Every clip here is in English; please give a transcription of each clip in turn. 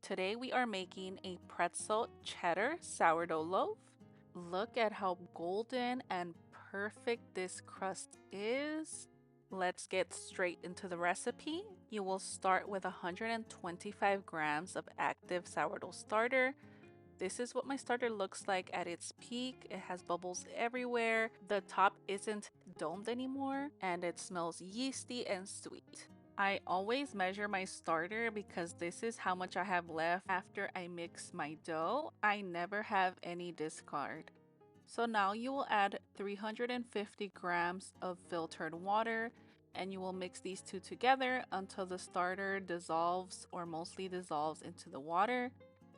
Today we are making a pretzel cheddar sourdough loaf. Look at how golden and perfect this crust is. Let's get straight into the recipe. You will start with 125 grams of active sourdough starter. This is what my starter looks like at its peak. It has bubbles everywhere. The top isn't domed anymore, and it smells yeasty and sweet. I always measure my starter because this is how much I have left after I mix my dough. I never have any discard. So now you will add 350 grams of filtered water, and you will mix these two together until the starter dissolves or mostly dissolves into the water.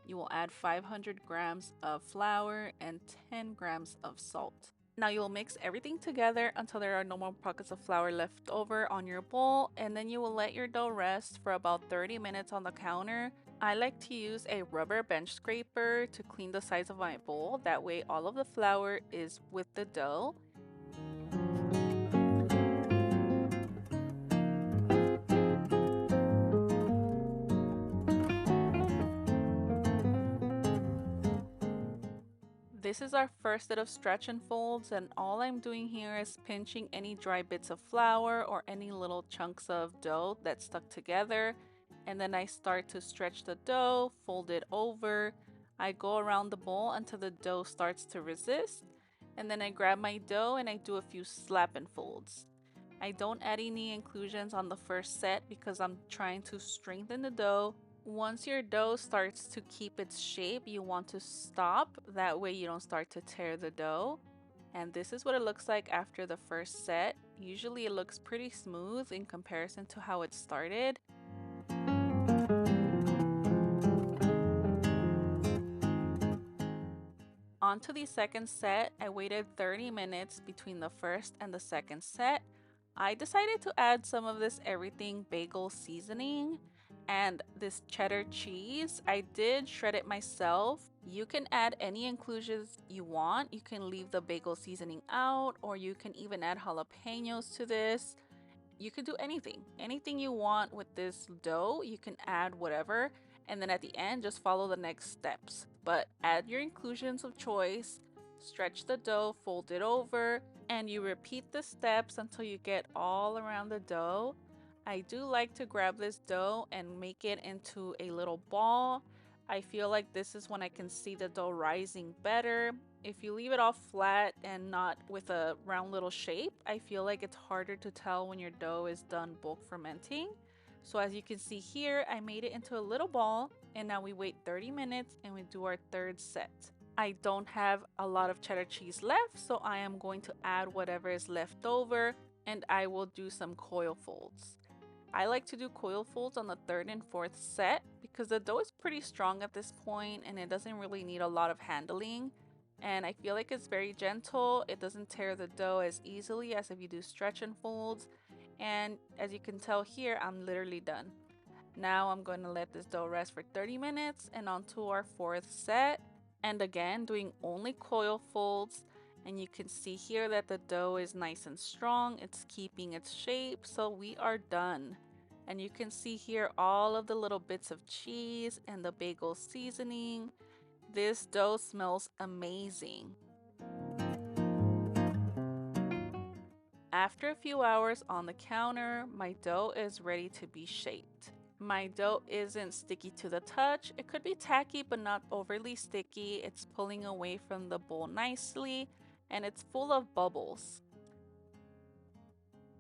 You will add 500 grams of flour and 10 grams of salt. Now you'll mix everything together until there are no more pockets of flour left over on your bowl, and then you will let your dough rest for about 30 minutes on the counter. I like to use a rubber bench scraper to clean the sides of my bowl. That way all of the flour is with the dough. This is our first set of stretch and folds, and all I'm doing here is pinching any dry bits of flour or any little chunks of dough that's stuck together, and then I start to stretch the dough, fold it over. I go around the bowl until the dough starts to resist, and then I grab my dough and I do a few slap and folds. I don't add any inclusions on the first set because I'm trying to strengthen the dough. Once your dough starts to keep its shape, you want to stop. That way you don't start to tear the dough. And this is what it looks like after the first set. Usually it looks pretty smooth in comparison to how it started. On to the second set. I waited 30 minutes between the first and the second set. I decided to add some of this everything bagel seasoning and this cheddar cheese. I did shred it myself. You can add any inclusions you want. You can leave the bagel seasoning out, or you can even add jalapenos to this. You could do anything you want with this dough. You can add whatever, and then at the end just follow the next steps, but add your inclusions of choice. Stretch the dough, fold it over, and you repeat the steps until you get all around the dough. I do like to grab this dough and make it into a little ball. I feel like this is when I can see the dough rising better. If you leave it all flat and not with a round little shape, I feel like it's harder to tell when your dough is done bulk fermenting. So as you can see here, I made it into a little ball, and now we wait 30 minutes and we do our third set. I don't have a lot of cheddar cheese left, so I am going to add whatever is left over, and I will do some coil folds. I like to do coil folds on the third and fourth set because the dough is pretty strong at this point and it doesn't really need a lot of handling. And I feel like it's very gentle. It doesn't tear the dough as easily as if you do stretch and folds. And as you can tell here, I'm literally done. Now I'm going to let this dough rest for 30 minutes and on to our fourth set. And again, doing only coil folds. And you can see here that the dough is nice and strong. It's keeping its shape. So we are done. And you can see here all of the little bits of cheese and the bagel seasoning. This dough smells amazing. After a few hours on the counter, my dough is ready to be shaped. My dough isn't sticky to the touch. It could be tacky but not overly sticky. It's pulling away from the bowl nicely and it's full of bubbles.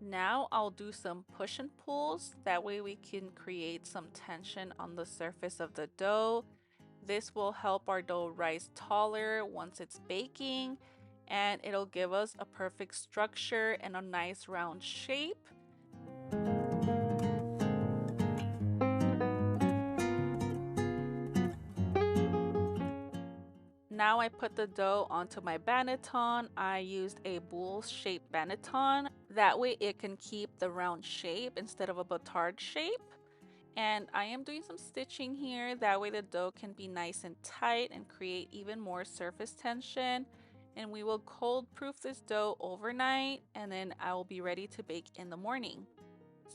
Now I'll do some push and pulls. That way we can create some tension on the surface of the dough. This will help our dough rise taller once it's baking, and it'll give us a perfect structure and a nice round shape. Now I put the dough onto my banneton. I used a bowl-shaped banneton. That way it can keep the round shape instead of a batard shape. And I am doing some stitching here. That way the dough can be nice and tight and create even more surface tension. And we will cold proof this dough overnight, and then I will be ready to bake in the morning.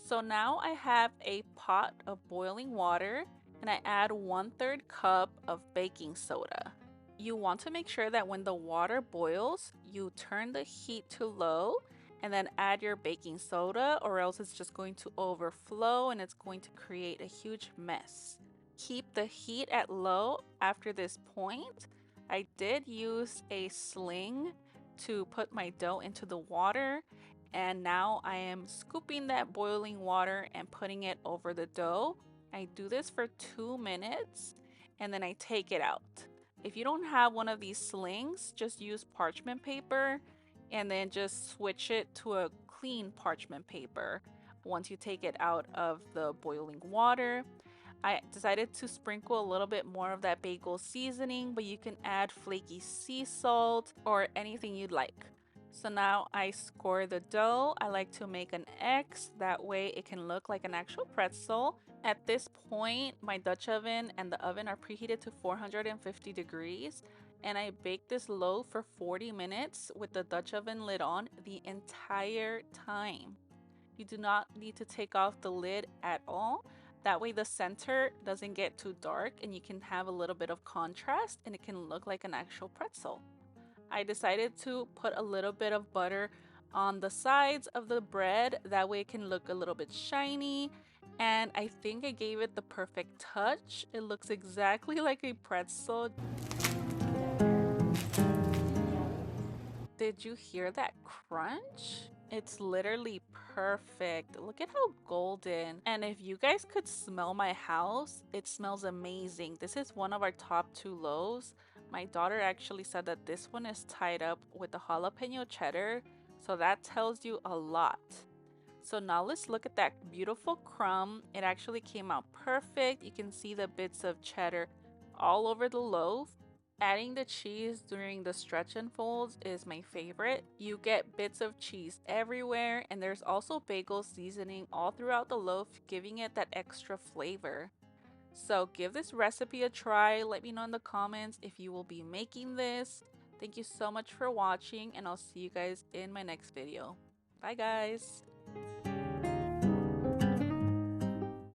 So now I have a pot of boiling water, and I add 1/3 cup of baking soda. You want to make sure that when the water boils, you turn the heat to low and then add your baking soda, or else it's just going to overflow and it's going to create a huge mess. Keep the heat at low after this point. I did use a sling to put my dough into the water, and now I am scooping that boiling water and putting it over the dough. I do this for 2 minutes and then I take it out. If you don't have one of these slings, just use parchment paper and then just switch it to a clean parchment paper once you take it out of the boiling water. I decided to sprinkle a little bit more of that bagel seasoning, but you can add flaky sea salt or anything you'd like. So now I score the dough. I like to make an X, that way it can look like an actual pretzel. At this point, my Dutch oven and the oven are preheated to 450 degrees, and I bake this loaf for 40 minutes with the Dutch oven lid on the entire time. You do not need to take off the lid at all. That way the center doesn't get too dark and you can have a little bit of contrast and it can look like an actual pretzel. I decided to put a little bit of butter on the sides of the bread. That way it can look a little bit shiny. And I think I gave it the perfect touch. It looks exactly like a pretzel. Did you hear that crunch? It's literally perfect. Look at how golden. And if you guys could smell my house, it smells amazing. This is one of our top 2 loaves. My daughter actually said that this one is tied up with the jalapeno cheddar, so that tells you a lot. So now let's look at that beautiful crumb. It actually came out perfect. You can see the bits of cheddar all over the loaf. Adding the cheese during the stretch and folds is my favorite. You get bits of cheese everywhere, and there's also bagel seasoning all throughout the loaf, giving it that extra flavor. So give this recipe a try. Let me know in the comments if you will be making this. Thank you so much for watching, and I'll see you guys in my next video. Bye guys!